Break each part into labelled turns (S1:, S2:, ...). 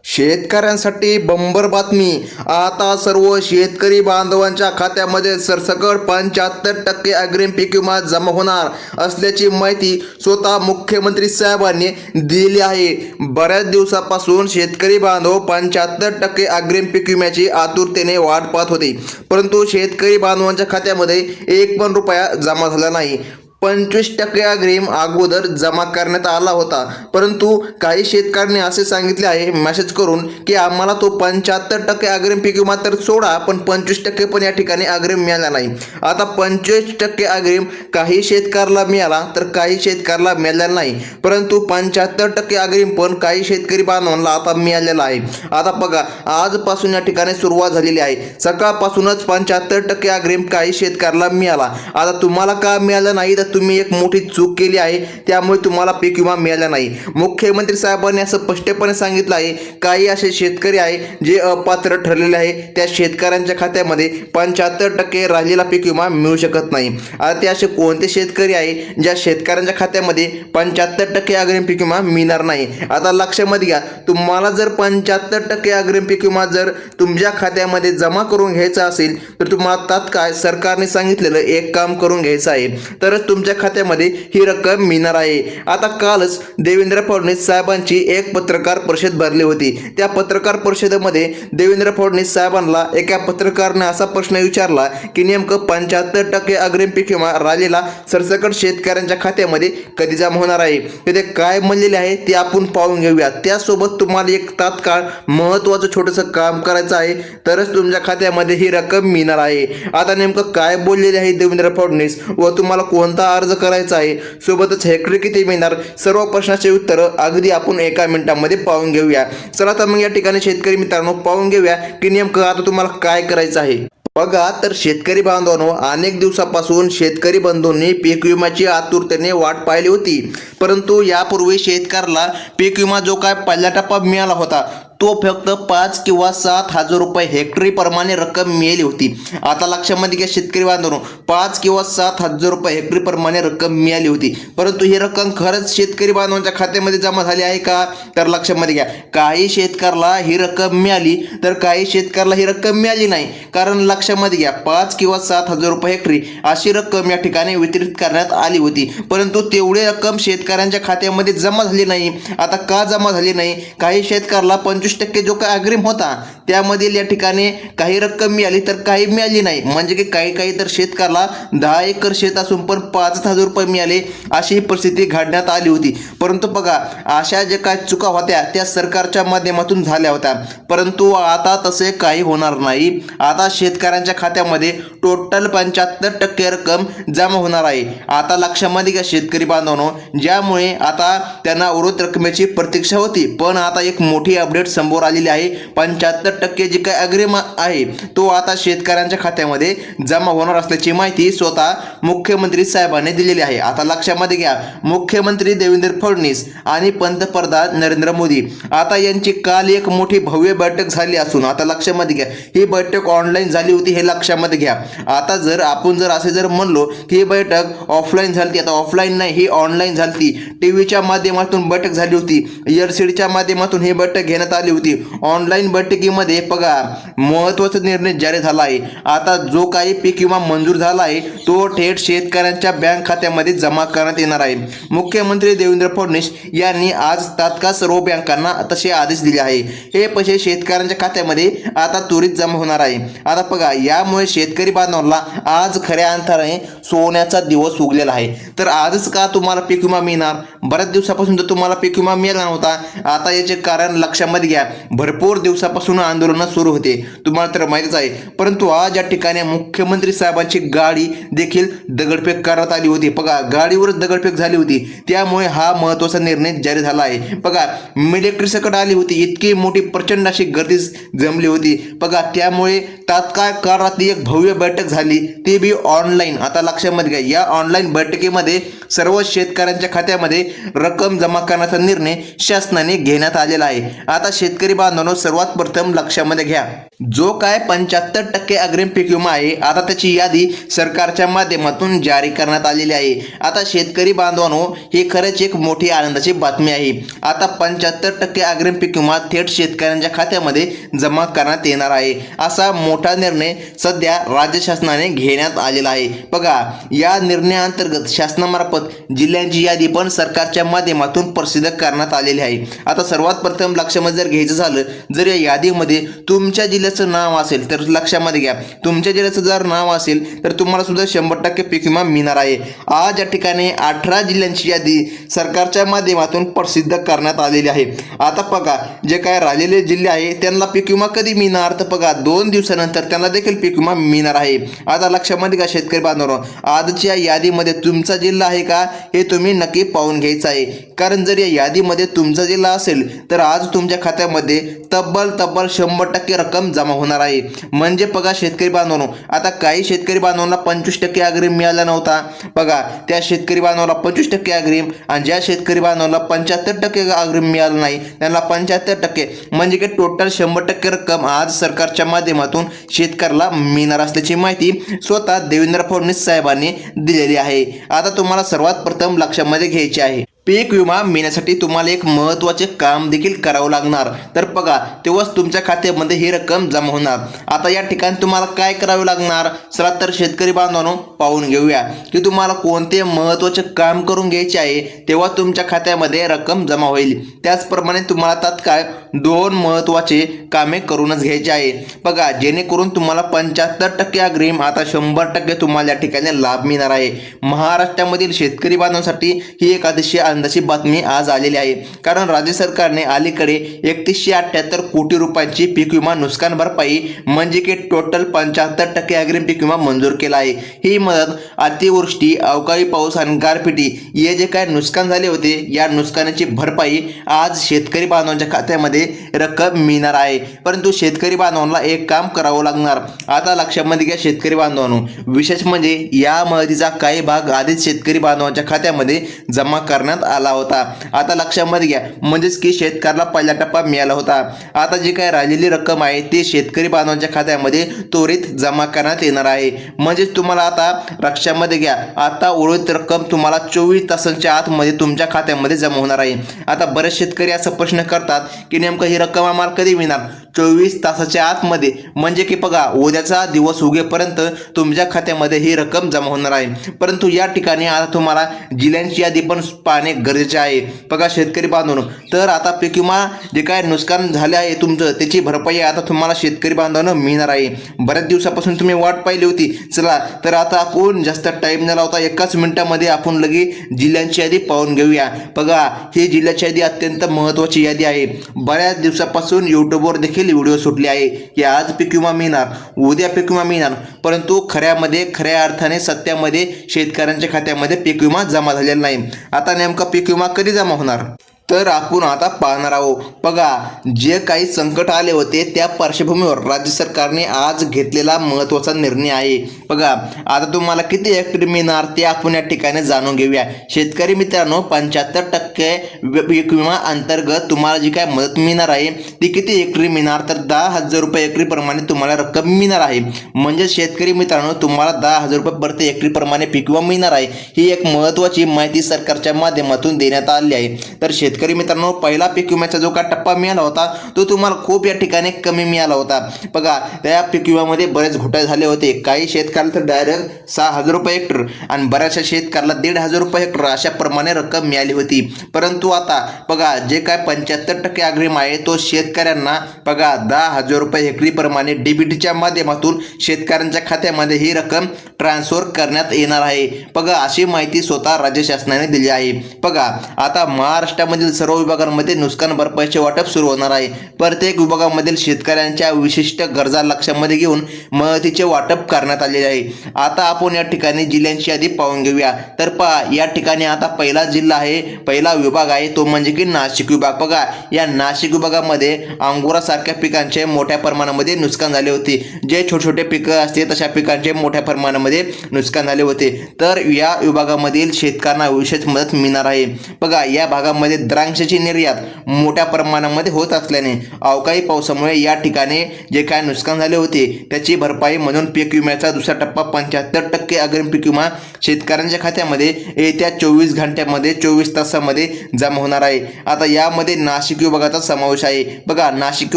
S1: शेतकऱ्यांसाठी बंपर बातमी। आता सर्व शेतकरी बांधवांच्या खात्यामध्ये सरसकट 75% अग्रिम पीक विमा जमा होणार असल्याची माहिती स्वतः मुख्यमंत्री साहेबांनी दिली आहे। बऱ्याच दिवसापासून शेतकरी बांधव 75% अग्रिम पीक विम्याची आतुरतेने वाट पाहत होते, परंतु शेतकरी बांधवांच्या खात्यामध्ये एक पण रुपया जमा झाला नाही। 25% अग्रिम अगोदर जमा करण्यात आला होता, परंतु काही शेतकऱ्यांनी असे सांगितले आहे मेसेज करून की आम्हाला तो 75% अग्रिम पीक विमा तर सोडा, पण 25% पण या ठिकाणी अग्रिम मिळाला नाही। आता 25% अग्रिम काही शेतकऱ्याला मिळाला तर काही शेतकऱ्याला मिळाला नाही, परंतु 75% अग्रिम पण काही शेतकरी बांधवांना आता मिळालेला आहे। आता बघा, आजपासून या ठिकाणी सुरुवात झालेली आहे। सकाळपासूनच 75% अग्रिम काही शेतकऱ्याला मिळाला। आता तुम्हाला का मिळालं नाही तर तुम्ही एक मोठी चूक केली आहे, त्यामुळे तुम्हाला पीक विमा मिळाला नाही। मुख्यमंत्री साहेबांनी असं स्पष्टपणे सांगितलं आहे, काही असे शेतकरी आहे जे अपात्र ठरलेले आहे, त्या शेतकऱ्यांच्या खात्यामध्ये 75% राहिलेला पीक विमा मिळू शकत नाही। आता ते असे कोणते शेतकरी आहे ज्या शेतकऱ्यांच्या खात्यामध्ये 75% अग्रिम पीक विमा मिळणार नाही? आता लक्षामध्ये घ्या, तुम्हाला जर 75% अग्रिम पीक विमा जर तुमच्या खात्यामध्ये जमा करून घ्यायचा असेल तर तुम्हाला तात्काळ सरकारने सांगितलेलं एक काम करून घ्यायचं आहे, तरच तुमच्या खात्यामध्ये ही रक्कम मिळणार आहे। आता कालच देवेंद्र फडणवीस साहेबांची एक पत्रकार परिषद भरली होती। त्या पत्रकार परिषदेमध्ये देवेंद्र फडणवीस साहेबांना एका पत्रकाराने असा प्रश्न विचारला की नेमकं 75% अग्रिम पीक विमा राहिलेला सरसकट शेतकऱ्यांच्या खात्यामध्ये कधी जमा होणार आहे? ते काय म्हणलेले आहे ते आपण पाहून घेऊया। त्यासोबत तुम्हाला एक तात्काळ महत्त्वाचं छोटंसं काम करायचं आहे, तरच तुमच्या खात्यामध्ये ही रक्कम मिळणार आहे। आता नेमकं काय बोललेले आहे देवेंद्र फडणवीस व तुम्हाला कोणता अर्ज करायचा आहे, सोबतच हेक्टरी किती मिळणार, सर्व प्रश्नाचे उत्तर अगदी आपण एका मिनिटामध्ये पाहून घेऊया। चला तर मग या ठिकाणी शेतकरी मित्रांनो पाहून घेऊया की नेमकं आता तुम्हाला काय करायचं आहे। बघा, तर शेतकरी बांधवांनो, अनेक दिवसापासून शेतकरी बंधूंनी पीक विम्याची आतुरतेने वाट पाहिली होती, परंतु यापूर्वी शेतकऱ्याला पीक विमा जो काय पहिला टप्पा मिळाला होता तो फक्त 5 किंवा 7 हजार रुपये हेक्टरी प्रमाणे रक्कम मिळाली होती। आता लक्षामध्ये घ्या शेतकरी बांधवांनो, 5 किंवा 7 हजार रुपये हेक्टरी प्रमाणे रक्कम मिळाली होती, परंतु ही रक्कम खरंच शेतकरी बांधवांच्या खात्यामध्ये जमा झाली आहे का? तर लक्षामध्ये घ्या, काही शेतकऱ्याला ही रक्कम मिळाली तर काही शेतकऱ्याला ही रक्कम मिळाली नाही। कारण लक्षामध्ये घ्या, 5 किंवा 7 हजार रुपये हेक्टरी अशी रक्कम या ठिकाणी वितरित करण्यात आली होती, परंतु तेवढी रक्कम शेतकऱ्यांच्या खात्यामध्ये जमा झाली नाही। आता का जमा झाली नाही? काही शेतकऱ्याला 25% जो काय अग्रिम होता त्यामधील या ठिकाणी काही रक्कम मिळाली तर काही मिळाली नाही। म्हणजे की काही तर शेतकऱ्याला 10 एकर शेत असून पण 5,000 रुपये मिळाले, अशी परिस्थिती घडण्यात आली होती। परंतु बघा, अशा जे काय चुका होत्या त्या सरकारच्या माध्यमातून झाल्या होत्या, परंतु आता तसे काही होणार नाही। आता शेतकऱ्यांच्या खात्यामध्ये टोटल 75% रक्कम जमा होणार आहे। आता लक्षामध्ये घ्या शेतकरी बांधवांनो, ज्यामुळे आता त्यांना उर्वरित रकमेची प्रतीक्षा होती, पण आता एक मोठी अपडेट समोर आलेली आहे। 75% जे काय अग्रिम आहे तो आता शेतकऱ्यांच्या खात्यामध्ये जमा होणार असल्याची माहिती स्वतः मुख्यमंत्री साहेबांनी दिलेली आहे। आता लक्षामध्ये घ्या, मुख्यमंत्री देवेंद्र फडणवीस आणि पंतप्रधान नरेंद्र मोदी आता यांची काल एक मोठी भव्य बैठक झाली असून, आता लक्षामध्ये घ्या, ही बैठक ऑनलाईन झाली होती हे लक्षामध्ये घ्या। आता जर आपण असे जर म्हणलो की ही बैठक ऑफलाईन झाली, आता ऑफलाईन नाही, ही ऑनलाईन झाली। टीव्हीच्या माध्यमातून बैठक झाली होती, एलसीडीच्या माध्यमातून ही बैठक घेण्यात आली होती। ऑनलाईन बैठकीमध्ये बघा, महत्त्वाचा निर्णय जारी झाला आहे। आता जो काही पीक विमा मंजूर झाला आहे तो थेट शेतकऱ्यांच्या बँक खात्यामध्ये जमा करण्यात येणार आहे। मुख्यमंत्री देवेंद्र फडणवीस यांनी आज तात्काळ सर्व बँकांना तसे आदेश दिले आहे। हे पैसे शेतकऱ्यांच्या खात्यामध्ये आता त्वरित जमा होणार आहे। आता बघा, यामुळे शेतकरी बांधवांना आज खऱ्या अर्थाने सोन्याचा दिवस उगलेला आहे। तर आजच का तुम्हाला पीक विमा मिळणार? बऱ्याच दिवसापासून तर तुम्हाला पीक विमा मिळाला नव्हता। आता याचे कारण लक्षामध्ये घ्या, भरपूर दिवसापासून आंदोलन सुरू होते, तुम्हाला तर माहितीच आहे, परंतु आज या ठिकाणी मुख्यमंत्री साहेबांची गाडी देखील दगडफेक करण्यात आली होती। बघा, गाडीवरच दगडफेक झाली होती, त्यामुळे हा महत्त्वाचा निर्णय जारी झाला आहे। बघा, मिलिटरी सकट आली होती, इतकी मोठी प्रचंड अशी गर्दी जमली होती। बघा, त्यामुळे तात्काळ काल रात्री एक भव्य बैठक झाली, ती बी ऑनलाईन। आता लक्षामध्ये घ्या, या ऑनलाईन बैठकीमध्ये सर्व शेतकऱ्यांच्या खात्यामध्ये रक्कम जमा करण्याचा निर्णय शासनाने घेण्यात आलेला आहे। आता शेतकरी बांधवांनो, सर्वात प्रथम लक्षामध्ये घ्या, जो काय 75% अग्रिम पीक विमा आहे, आता त्याची यादी सरकारच्या माध्यमातून जारी करण्यात आलेली आहे. आता शेतकरी बांधवांनो, ही खरंच एक मोठी आनंदाची बातमी आहे. आता 75% अग्रिम पीक विमा थेट शेतकऱ्यांच्या खात्यामध्ये जमा करण्यात येणार आहे. असा मोठा निर्णय सध्या राज्य शासनाने घेण्यात आलेला आहे. बघा, या निर्णयाअंतर्गत शासनामार्फत जिल्ह्यांची यादी पण सरकारच्या माध्यमातून प्रसिद्ध करण्यात आलेली आहे. आता सर्वात प्रथम लक्षामध्ये जर घ्यायचं झालं, जर या यादीमध्ये तुमच्या जिल्ह्याचं नाव असेल तर लक्षामध्ये घ्या, तुमच्या जिल्ह्याचं जर नाव असेल तर तुम्हाला सुद्धा 100% पीक विमा मिळणार आहे. आज या ठिकाणी 18 जिल्ह्यांची यादी सरकारच्या माध्यमातून प्रसिद्ध करण्यात आलेली आहे. आता बघा, जे काय राहिलेले जिल्हे आहे त्यांना पीक विमा कधी मिळणार, तर बघा 2 दिवसानंतर त्यांना देखील पीक विमा मिळणार आहे. आता लक्षामध्ये घ्या शेतकरी बांधवांनो, आजच्या यादीमध्ये तुमचा जिल्हा आहे का हे तुम्ही नक्की पाहून घ्यायचं आहे. कारण जर या यादीमध्ये तुमचा जिल्हा असेल तर आज तुमच्या खात्यामध्ये तब्बल 100% रक्कम जमा होणार आहे. म्हणजे बघा शेतकरी बांधवांनो, आता काही शेतकरी बांधवांना 25% अग्रिम मिळाला नव्हता. बघा, त्या शेतकरी बांधवाला 25% अग्रिम, आणि ज्या शेतकरी बांधवाला 75% अग्रिम मिळालं नाही त्यांना 75%, म्हणजे की टोटल 100% रक्कम आज सरकारच्या माध्यमातून शेतकऱ्याला मिळणार असल्याची माहिती स्वतः देवेंद्र फडणवीस साहेबांनी दिलेली आहे. आता तुम्हाला सर्वात प्रथम लक्षामध्ये घ्यायचे आहे, पीक विमा मिळण्यासाठी तुम्हाला एक महत्त्वाचे काम देखील करावं लागणार. तर बघा, तेव्हाच तुमच्या खात्यामध्ये ही रक्कम जमा होणार. आता या ठिकाणी तुम्हाला काय करावे लागणार, चला तर शेतकरी बांधवांनो पाहून घेऊया की तुम्हाला कोणते महत्त्वाचे काम करून घ्यायचे आहे, तेव्हा तुमच्या खात्यामध्ये रक्कम जमा होईल. त्याचप्रमाणे तुम्हाला तात्काळ 2 महत्त्वाचे कामे करूनच घ्यायचे आहे. बघा, जेणेकरून तुम्हाला 75% अग्रिम, आता 100% तुम्हाला या ठिकाणी लाभ मिळणार आहे. महाराष्ट्रामधील शेतकरी बांधवांसाठी ही एक अतिशय आनंदाची बातमी आज आलेली आहे. कारण राज्य सरकारने अलीकडे 3178 कोटी रुपयांची पीक विमा नुकसान भरपाई, म्हणजे की टोटल 75% अग्रिम पीक विमा मंजूर केला आहे. ही मदत अतिवृष्टी, अवकाळी पाऊस आणि गारपिटी हे जे काय नुकसान झाले होते, या नुकसानाची भरपाई आज शेतकरी बांधवांच्या खात्यामध्ये रक्कम मिळणार आहे. परंतु शेतकरी बांधवांना एक काम करावं लागणार. आता लक्षामध्ये घ्या शेतकरी बांधवांनो, विशेष म्हणजे या मदतीचा काही भाग आधीच शेतकरी बांधवांच्या खात्यामध्ये जमा करण्यात आला होता. आता लक्षामध्ये घ्या, म्हणजेच की शेतकऱ्याला पहिला टप्पा मिळाला होता. आता जी काही राहिलेली रक्कम आहे ती शेतकरी बांधवांच्या खात्यामध्ये त्वरित जमा करण्यात येणार आहे. म्हणजेच तुम्हाला आता लक्षामध्ये घ्या, आता उर्वरित रक्कम तुम्हाला 24 तासांच्या आतमध्ये तुमच्या खात्यामध्ये जमा होणार आहे. आता बरेच शेतकरी असा प्रश्न करतात की नेमकं ही रक्कम आम्हाला कधी मिळणार, 24 तासाच्या आतमध्ये, म्हणजे की बघा उद्याचा दिवस उगेपर्यंत तुमच्या खात्यामध्ये ही रक्कम जमा होणार आहे. परंतु या ठिकाणी आता तुम्हाला जिल्ह्यांची यादी पण पाहणे गरजेचे आहे. बघा शेतकरी बांधवांनो, तर आता पीक विमा जे काय नुकसान झाले आहे तुमचं, त्याची भरपाई आता तुम्हाला शेतकरी बांधवांना मिळणार आहे. बऱ्याच दिवसापासून तुम्ही वाट पाहिली होती. चला तर आता आपण जास्त टाईम न लावता एकाच मिनिटामध्ये आपण लगे जिल्ह्यांची यादी पाहून घेऊया. बघा, ही जिल्ह्याची यादी अत्यंत महत्त्वाची यादी आहे. बऱ्याच दिवसापासून यूट्यूबवर देखील व्हिडिओ सुटले आहे की आज पीक विमा मिळणार, उद्या पीक विमा मिळणार, परंतु खऱ्या अर्थाने सत्यामध्ये शेतकऱ्यांच्या खात्यामध्ये पीक विमा जमा झालेला नाही. आता नेमका पीक विमा कधी जमा होणार, तर आपण आता पाहणार आहोत. बघा, जे काही संकट आले होते त्या पार्श्वभूमीवर राज्य सरकारने आज घेतलेला महत्त्वाचा निर्णय आहे. बघा, आता तुम्हाला किती हेक्टर मिळणार ते आपण या ठिकाणी जाणून घेऊया. शेतकरी मित्रांनो, 75% पीक विमा अंतर्गत तुम्हाला जी काय मदत मिळणार आहे ती किती हेक्टरी मिळणार, तर 10,000 रुपये हेक्टरी प्रमाणे तुम्हाला रक्कम मिळणार आहे. म्हणजे शेतकरी मित्रांनो, तुम्हाला 10,000 रुपये प्रति हेक्टरी प्रमाणे पीक विमा मिळणार आहे. ही एक महत्त्वाची माहिती सरकारच्या माध्यमातून देण्यात आली आहे. तर शेतकरी मित्रांनो, पहिला पीक विम्याचा जो काय टप्पा मिळाला होता तो तुम्हाला खूप या ठिकाणी कमी मिळाला होता. बघा, त्या पीक विम्यामध्ये बरेच घोटाळे झाले होते. काही शेतकऱ्याला तर डायरेक्ट 6,000 रुपये हेक्टर आणि बऱ्याचशा शेतकऱ्याला 1,500 रुपये हेक्टर अशा प्रमाणे रक्कम मिळाली होती. परंतु आता बघा, जे काय 75% अग्रिम आहे तो शेतकऱ्यांना बघा 10,000 रुपये हेक्टरी प्रमाणे डीबीटीच्या माध्यमातून शेतकऱ्यांच्या खात्यामध्ये ही रक्कम ट्रान्सफर करण्यात येणार आहे. बघा, अशी माहिती स्वतः राज्य शासनाने दिली आहे. बघा, आता महाराष्ट्रामधील सर्व विभागांमध्ये नुकसान भरपाईचे वाटप सुरू होणार आहे. प्रत्येक विभागामधील शेतकऱ्यांच्या विशिष्ट गरजा लक्षामध्ये घेऊन मदतीचे वाटप करण्यात आलेले आहे. आता आपण या ठिकाणी जिल्ह्यांची यादी पाहून घेऊया. तर पहा, या ठिकाणी आता पहिला जिल्हा आहे, पहिला विभाग आहे तो म्हणजे की नाशिक विभाग. बघा, या नाशिक विभागामध्ये अंगुरासारख्या पिकांचे मोठ्या प्रमाणामध्ये नुकसान झाले होते. जे छोटे छोटे पिकं असते तशा पिकांचे मोठ्या प्रमाणामध्ये खात्यामध्ये नुकसान झाले होते, तर या विभागामधील शेतकऱ्यांना विशेष मदत मिळणार आहे. बघा, या भागामध्ये द्राक्षाची निर्यात मोठ्या प्रमाणामध्ये होत असल्याने अवकाळी पावसामुळे या ठिकाणी जे काय नुकसान झाले होते त्याची भरपाई म्हणून पीक विम्याचा दुसरा टप्पा 75% अग्रिम पीक विमा शेतकऱ्यांच्या खात्यामध्ये येत्या 24 घंट्यामध्ये 24 तासामध्ये जमा होणार आहे. आता यामध्ये नाशिक विभागाचा समावेश आहे. बघा, नाशिक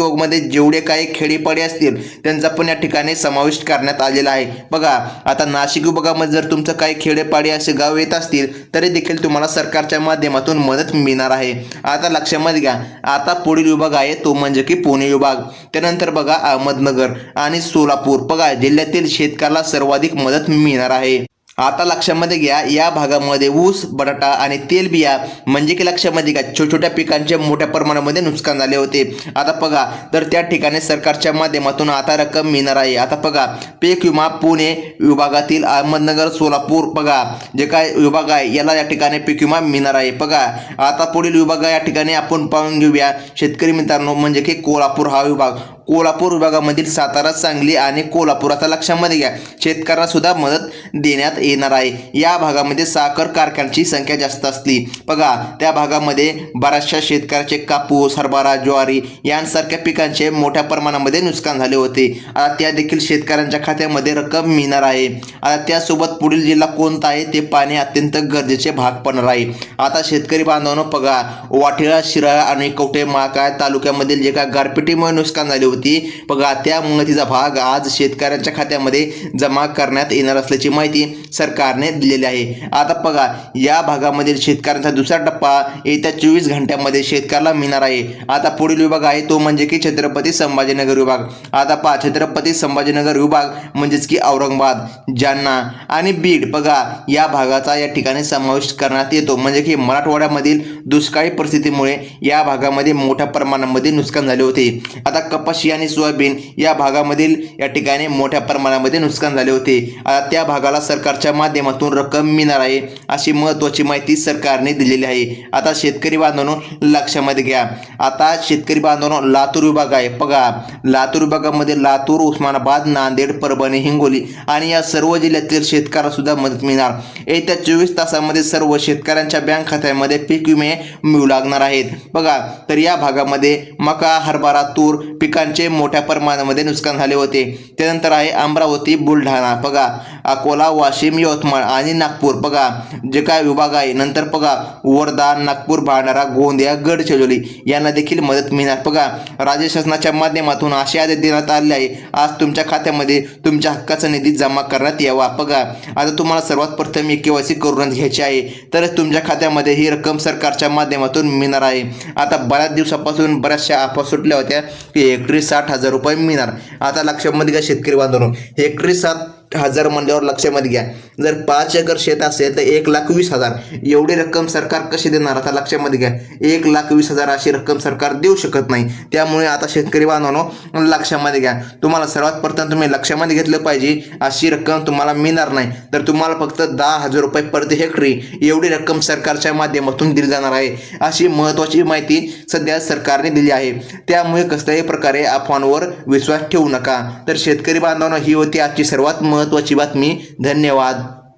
S1: विभागामध्ये जेवढे काही खेडेपाडे असतील त्यांचा पण या ठिकाणी समावेश करण्यात आलेला आहे. बघा, आता नाशिक विभागामध्ये जर तुमचं काही खेडेपाडे असे गाव येत असतील तरी देखील तुम्हाला सरकारच्या माध्यमातून मदत मिळणार आहे. आता लक्षामध्ये घ्या, आता पुढील विभाग आहे तो म्हणजे की पुणे विभाग. त्यानंतर बघा अहमदनगर आणि सोलापूर बघा जिल्ह्यातील शेतकऱ्याला सर्वाधिक मदत मिळणार आहे. आता लक्षामध्ये घ्या, या भागामध्ये ऊस, बटाटा आणि तेलबिया म्हणजे की लक्षामध्ये घ्या छोट्या पिकांचे मोठ्या प्रमाणामध्ये नुकसान झाले होते. आता बघा, तर त्या ठिकाणी सरकारच्या माध्यमातून आता रक्कम मिळणार आहे. आता बघा, पीक विमा पुणे विभागातील अहमदनगर, सोलापूर बघा जे काय विभाग आहे याला या ठिकाणी पीक विमा मिळणार आहे. बघा, आता पुढील विभाग या ठिकाणी आपण पाहून घेऊया शेतकरी मित्रांनो, म्हणजे की कोल्हापूर हा विभाग. कोल्हापूर विभागामधील सातारा, सांगली आणि कोल्हापूर आता लक्षामध्ये घ्या शेतकऱ्यांना सुद्धा मदत देण्यात येणार आहे. या भागामध्ये साखर कारखान्यांची संख्या जास्त असली. बघा, त्या भागामध्ये बऱ्याचशा शेतकऱ्याचे कापूस, हरभरा, ज्वारी यांसारख्या पिकांचे मोठ्या प्रमाणामध्ये नुकसान झाले होते. आता त्या देखील शेतकऱ्यांच्या खात्यामध्ये रक्कम मिळणार आहे. आता त्यासोबत पुढील जिल्हा कोणता आहे ते पाहणे अत्यंत गरजेचे भाग पडणार आहे. आता शेतकरी बांधवांनो बघा, वाठिळा, शिराळा आणि कवठे महाकाळ तालुक्यामधील जे काय गारपिटीमुळे नुकसान झाले होती बघा, त्या मदतीचा भाग आज शेतकऱ्यांच्या खात्यामध्ये जमा करण्यात येणार असल्याची माहिती सरकारने दिलेली आहे. आता बघा, या भागामधील शेतकऱ्यांचा दुसरा टप्पा येत्या 24 घंट्यामध्ये शेतकऱ्याला मिळणार आहे. आता पुढील विभाग आहे तो म्हणजे की छत्रपती संभाजीनगर विभाग. आता पहा, छत्रपती संभाजीनगर विभाग म्हणजेच की औरंगाबाद, जालना आणि बीड बघा या भागाचा या ठिकाणी समावेश करण्यात येतो. म्हणजे की मराठवाड्यामधील दुष्काळी परिस्थितीमुळे या भागामध्ये मोठ्या प्रमाणामध्ये नुकसान झाले होते. आता कपाशी आणि सोयाबीन या भागामधील या ठिकाणी मोठ्या प्रमाणामध्ये नुकसान झाले होते. आता त्या भागाला सरकारच्या माध्यमातून रक्कम मिळणार आहे अशी महत्त्वाची माहिती सरकारने दिलेली आहे. आता शेतकरी बांधवांनो लक्षामध्ये घ्या, आता शेतकरी बांधवांनो लातूर विभाग आहे. बघा, लातूर विभागामध्ये लातूर, उस्मानाबाद, नांदेड, परभणी, हिंगोली आणि या सर्व जिल्ह्यातील शेतकऱ्यांना सुद्धा मदत मिळणार. येत्या 24 तासामध्ये सर्व शेतकऱ्यांच्या बँक खात्यामध्ये पीक विमे मिळू लागणार आहेत. बघा, तर या भागामध्ये मका, हरभरा, तूर पिकांचे मोठ्या प्रमाणामध्ये नुकसान झाले होते. त्यानंतर आहे अमरावती, बुलढाणा बघा, अकोला, वाशिम, यवतमाळ आणि नागपूर बघा जे काय विभाग आहे. नंतर बघा, वर्धा, नागपूर, भंडारा, गोंदिया, गडचिरोली यांना देखील मदत मिळणार. बघा, राज्य शासनाच्या माध्यमातून असे आदेश देण्यात आले आहे, आज तुमच्या खात्यामध्ये तुमच्या हक्काचा निधी जमा करण्यात यावा. बघा, आता तुम्हाला सर्वात प्रथम KYC करून घ्यायची आहे, तरच तुमच्या खात्यामध्ये ही रक्कम सरकारच्या माध्यमातून मिळणार आहे. आता बऱ्याच दिवसापासून बऱ्याचशा अफवा सुटल्या होत्या की हेक्टरी 60,000 रुपये मिळणार. आता लक्षामध्ये घ्या शेतकरी बांधवांनो, हेक्टरी 60,000 म्हणल्यावर लक्षामध्ये घ्या, जर 5 एकर शेत असेल तर 1,20,000 एवढी रक्कम सरकार कशी देणार. आता लक्षामध्ये घ्या, 1,20,000 अशी रक्कम सरकार देऊ शकत नाही. त्यामुळे आता शेतकरी बांधवांनो लक्षामध्ये घ्या, तुम्हाला सर्वात प्रथम तुम्ही लक्षामध्ये घेतलं पाहिजे अशी रक्कम तुम्हाला मिळणार नाही, तर तुम्हाला फक्त 10,000 रुपये प्रति हेक्टरी एवढी रक्कम सरकारच्या माध्यमातून दिली जाणार आहे अशी महत्त्वाची माहिती सध्या सरकारने दिली आहे. त्यामुळे कसल्याही प्रकारे अफवांवर विश्वास ठेवू नका. तर शेतकरी बांधवांनो ही होती आजची सर्वात महत्त्वाची बातमी. धन्यवाद.